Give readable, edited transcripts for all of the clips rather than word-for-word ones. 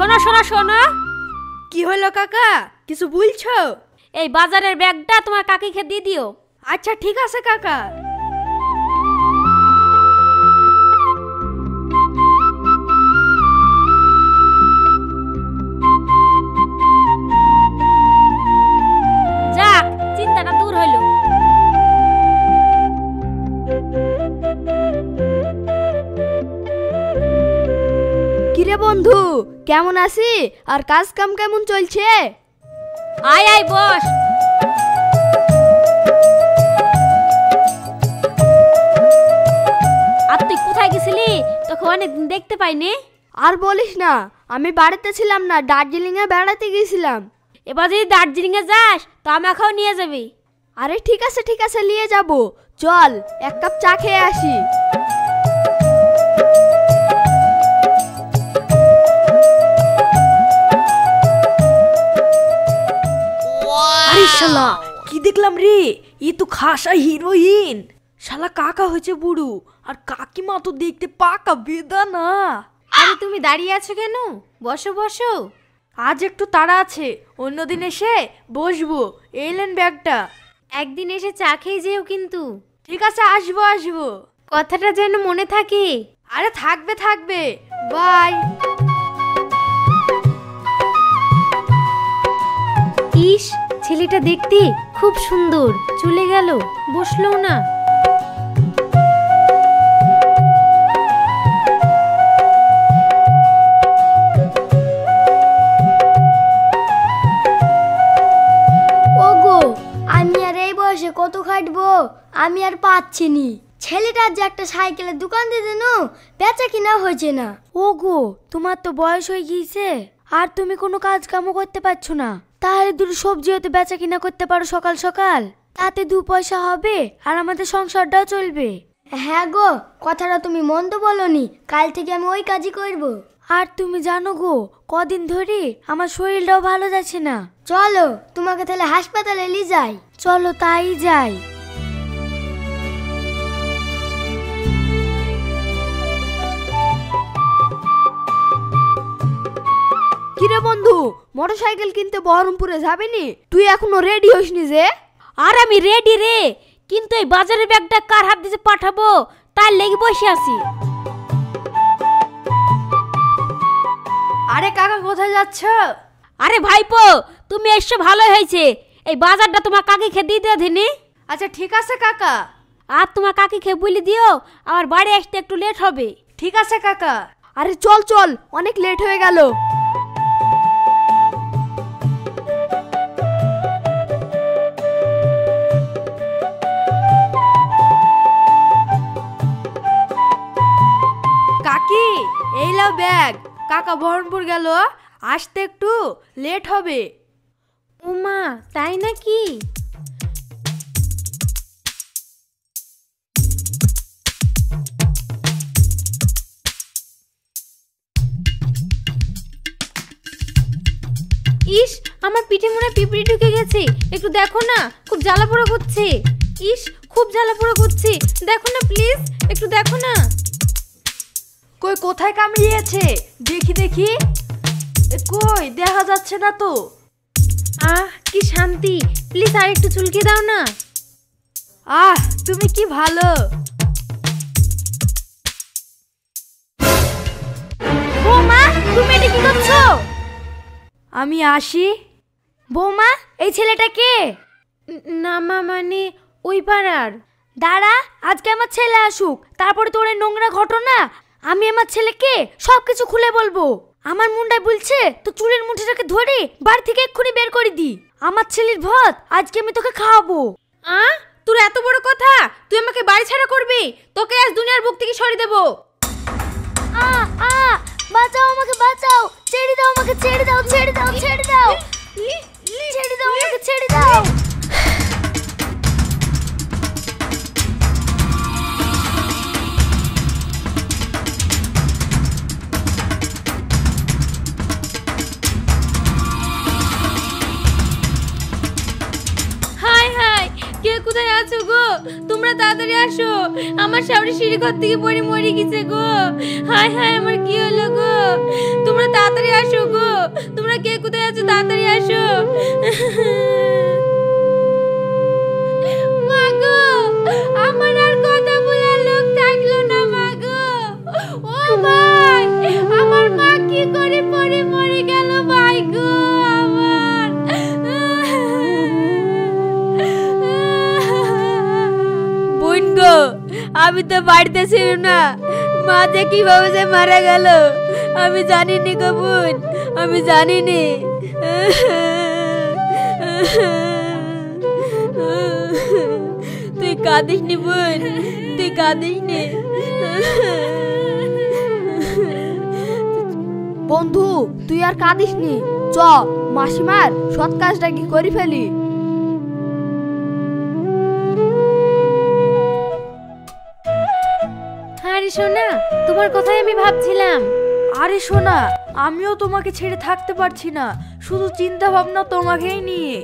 শোনো শোনো শোনো। কি হলো কাকা, কিছু বলছো? এই বাজারের ব্যাগটা তোমার কাকিকে দিয়ে দিও। আচ্ছা ঠিক আছে কাকা। যাক, চিন্তাটা দূর হইল। কিরে বন্ধু, কেমন আছি? আর কাজ কাম কেমন চলছে? আয় আয় বস। আর তুই কোথায় গেছিলি? তোকে অনেকদিন দেখতে পাইনি। আর বলিস না, আমি বাড়িতে ছিলাম না, দার্জিলিং এ বেড়াতে গেছিলাম। এবার যদি দার্জিলিং এ যাস তো আমাকেও নিয়ে যাবি। আরে ঠিক আছে নিয়ে যাব। চল এক কাপ চা খেয়ে আসি। আরে শালা, কি দেখলাম রে? ই তো খাসা হিরোইন। শালা কাকা হয়েছে বুড়ো, আর কাকিমা তো দেখতে পাকা বেদানা। আরে তুমি দাঁড়িয়ে আছো কেন? বসো বসো। আজ একটু তাড়া আছে, অন্যদিন এসে বসবো। এলেন ব্যাগটা। একদিন এসে চা খেয়ে যেও কিন্তু। ঠিক আছে, আসবো। কথাটা যেন মনে থাকে। আরে থাকবে। বাই। ইস, ছেলেটা দেখতে খুব সুন্দর। চলে গেল, বসলো না। ওগো, আমি আর এই বয়সে কত খাটবো, আমি আর পাচ্ছি নি। ছেলেটার যে একটা সাইকেলের দোকান দিয়ে দেন, বেচা কিনা হয়েছে না। ওগো, তোমার তো বয়স হয়ে গিয়েছে, আর তুমি কোনো কাজ কামও করতে পারছো না। তাহলে দুটো সবজি হতে বেচা কিনা করতে পারো সকাল সকাল, তাতে 2 পয়সা হবে আর আমাদের সংসারটাও চলবে। হ্যাঁ গো, কথাটা তুমি মন্দ বলনি। কাল থেকে আমি ওই কাজই করব। আর তুমি জানো গো, কদিন ধরে আমার শরীরটাও ভালো যাচ্ছে না। চলো তোমাকে তাহলে হাসপাতালে নিয়ে যাই। চলো তাই যাই। কিরে বন্ধু, মোটরসাইকেল কিনতে বহরমপুরে যাবিনি? তুই এখনো রেডি হসনি যে? আর আমি রেডি রে, কিন্তু এই বাজারের ব্যাগটা কার হাত দিয়ে পাঠাবো তার লেগে বসে আছি। আরে কাকা, কোথায় যাচ্ছ? আরে ভাইপো, তুমি এসছো ভালো হয়েছে। এই বাজারটা তোমার কাকিকে দিয়ে দিও দিনি। আচ্ছা ঠিক আছে কাকা। আর তোমার কাকিকে বলে দিও আমার বাড়ি আসতে একটু লেট হবে। ঠিক আছে কাকা। আরে চল, অনেক লেট হয়ে গেল। কাকি, এই লাও ব্যাগ। কাকা বহরমপুর গেল, আসতে একটু লেট হবে। উমা, তাই নাকি? ইস, আমার পিঠে মনে পিঁপড়ে ঢুকে গেছে। একটু দেখো না, খুব জ্বালা পোড়া করছে। ইস, খুব জ্বালা পোড়া করছে। দেখো না প্লিজ, একটু দেখো না। কোথায় কামড়িয়েছে? দেখি। কই, দেখা যাচ্ছে না তো। আহ, কি শান্তি। প্লিজ আর একটু চুলকে দাও না। তুমি কি ভালো। বৌমা, তুমি এটা কি করছো? আমি আসি। বৌমা, এই ছেলেটা কে? না মা, মানে ওই পাড়ার। দাঁড়া, আজকে আমার ছেলে আসুক, তারপরে তোর এই নোংরা ঘটনা আমি আমার ছেলেকে সবকিছু খুলে বলবো। আমার মুন্ডায় বলছে তো চুলের মুঠিটাকে ধরে বাড়ি থেকে এক্ষুনি বের করে দি। আমার ছেলের ভাত আজকে আমি তোকে খাওয়াবো। তোর এত বড় কথা? তুই আমাকে বাড়ি ছাড়া করবি? তোকে আজ দুনিয়ার বুক থেকে সরিয়ে দেবো। বাঁচাও আমাকে, বাঁচাও। ছেড়ে দাও আমাকে, ছেড়ে দাও আমাকে, ছেড়ে দাও। হাই হাই, কে কোথায় আছো গো? তোমরা তাড়াতাড়ি আসো, আমার শাওরি সিঁড়ি ঘর থেকে পড়ে মরে গেছে গো। হায় হায়, আমার কি হলো গো? তোমরা তাড়াতাড়ি আসো গো, তোমরা কে কোথায় আছো তাড়াতাড়ি আসো। মা গো, আমার আর কথা বলার লোক থাকলো না মা গো। ও ভাই, আমার মা কি করে পড়ে মরে গেল ভাই গো আমার। বোন গো, আমি তো বাড়িতে ছিল না, মা যে কিভাবে যে মারা গেল আমি জানিনি গো বোন, আমি জানিনি। তুই কাঁদিস নি বোন, তুই কাঁদিস নি। বন্ধু তুই আর কাঁদিস নি, চ মাসিমার সৎ কাজটা কি করে ফেলি। আরে সোনা, তোমার কথাই আমি ভাবছিলাম। আরে সোনা, আমিও তোমাকে ছেড়ে থাকতে পারছি না, শুধু চিন্তা ভাবনা তোমাকেই নিয়ে।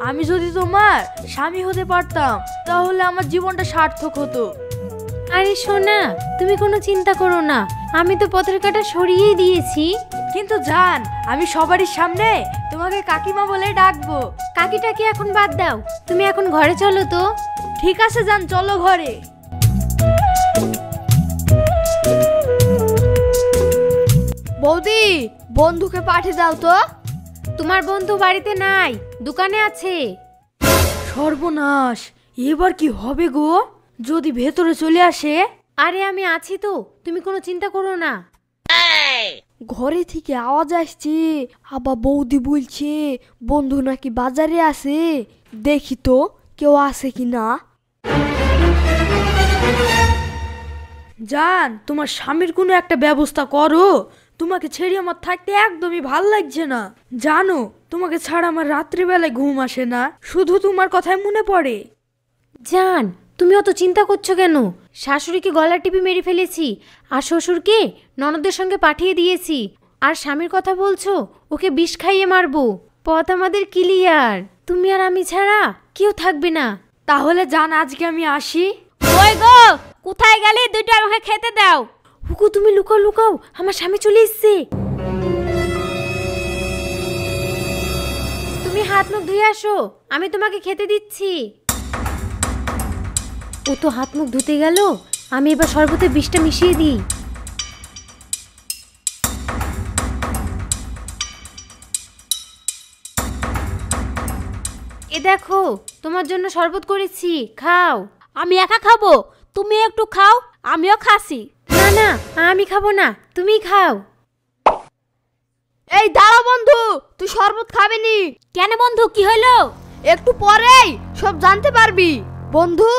আমি যদি তোমার স্বামী হতে পারতাম তাহলে আমার জীবনটা সার্থক হতো। আরে সোনা, তুমি কোনো চিন্তা করো না, আমি তো পথের কাঁটা সরিয়েই দিয়েছি। কিন্তু জান, আমি সবারই সামনে তোমাকে কাকিমা বলে ডাকবো। কাকিটাকে এখন বাদ দাও, তুমি এখন ঘরে চলো তো। ঠিক আছে জান, চলো ঘরে। বৌদি, বন্ধুকে পাঠিয়ে দাও তো। তোমার বন্ধু বাড়িতে নাই, দোকানে আছে। সর্বনাশ, এবার কি হবে গো? যদি ভেতরে চলে আসে? আরে আমি আছি তো, তুমি কোনো চিন্তা করো না। ঘরে থেকে আওয়াজ আসছে, আবার বৌদি বলছে বন্ধু নাকি বাজারে আছে, দেখি তো কেউ আছে কি না। জান, তোমার স্বামীর কোনো একটা ব্যবস্থা করো, তোমাকে ছেড়ে আমার থাকতে একদমই ভাল লাগছে না। জানো, তোমাকে ছাড়া আমার রাত্রিবেলায় ঘুম আসে না, শুধু তোমার কথাই মনে পড়ে। জান, তুমি অত চিন্তা করছো কেন? শাশুড়িকে গলা টিপে মেরে ফেলেছি, আর শ্বশুরকে ননদের সঙ্গে পাঠিয়ে দিয়েছি। আর স্বামীর কথা বলছো, ওকে বিষ খাইয়ে মারবো। পথ আমাদের ক্লিয়ার, তুমি আর আমি ছাড়া কেউ থাকবে না। তাহলে জান, আজকে আমি আসি। ওই গো, কোথায় গেলে? দুটো আমাকে খেতে দাও। হুকু, তুমি লুকাও লুকাও, আমার স্বামী চলে এসছে। তুমি হাত মুখ ধুয়ে আসো, আমি তোমাকে খেতে দিচ্ছি। ও তো হাত মুখ ধুতে গেল, আমি এবার শরবতে বিষটা মিশিয়ে দিই। এ দেখো, তোমার জন্য শরবত করেছি, খাও। আমি একা খাবো, তুমি একটু খাও, আমিও খাসি। না না, আমি খাবো না, তুমি খাও। এই দাঁড়া বন্ধু, তুই শরবত খাবি নি? কেন বন্ধু, কি হলো? একটু পরেই সব জানতে পারবি। বন্ধু,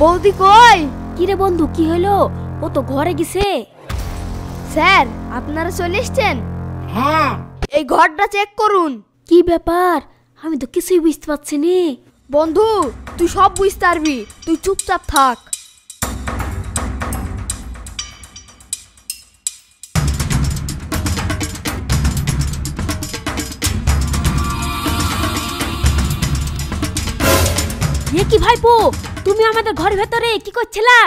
বৌদি কই? কিরে বন্ধু, কি হলো? ও তো ঘরে গেছে। স্যার, আপনারা চলে এসছেন? হ্যাঁ। এই ঘরটা চেক করুন। কি ব্যাপার? আমি তো কিছুই বুঝতে পারছি নি। বন্ধু, তুই সব বুঝতে পারবি, তুই চুপচাপ থাক। এ কি ভাইপো, তুমি আমাদের ঘরের ভেতরে কি করছিলা?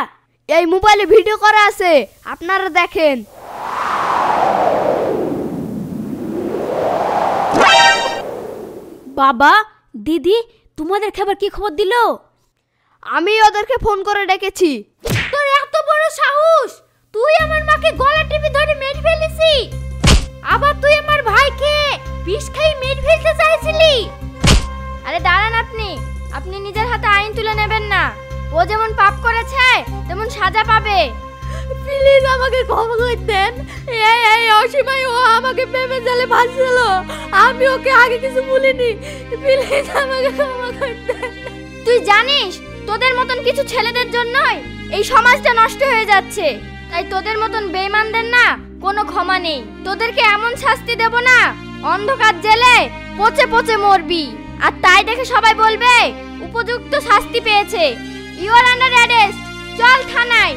এই মোবাইলে ভিডিও করা আছে, আপনারা দেখেন। বাবা, দিদি, তোমাদের খাবার কি খবর দিল? আমি ওদেরকে ফোন করে ডেকেছি। তোর এত বড় সাহস, তুই আমার মাকে গলা টিপে ধরে মেরে ফেলেছি, আবার তুই আমার ভাইকে বিষ খাই মেরে ফেলতে চাইছিলি। আরে দাঁড়ান, আপনি নিজের হাতে আইন তুলে নেবেন না। ও যেমন পাপ করেছে তেমন সাজা পাবে। প্লিজ আমাকে ক্ষমা করে দেন। এই অসীমাই ও আমাকে প্রেমে জালে ভাসছিল, আমি ওকে আগে কিছু বলিনি। প্লিজ আমাকে ক্ষমা করে দেন। তুই জানিস, তোদের মতন কিছু ছেলেদের জন্যই এই সমাজটা নষ্ট হয়ে যাচ্ছে। তাই তোদের মতন বেঈমানদের না কোনো ক্ষমা নেই। তোদেরকে এমন শাস্তি দেব না, অন্ধকার জেলে পচে পচে মরবি। আর তাই দেখে সবাই বলবে উপযুক্ত শাস্তি পেয়েছে। You are under arrest. চল থানায়।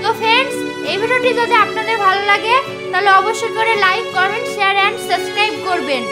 তো ফ্রেন্ডস, এই ভিডিওটি যদি আপনাদের ভালো লাগে তাহলে অবশ্যই করে like, comment, share and subscribe করবেন।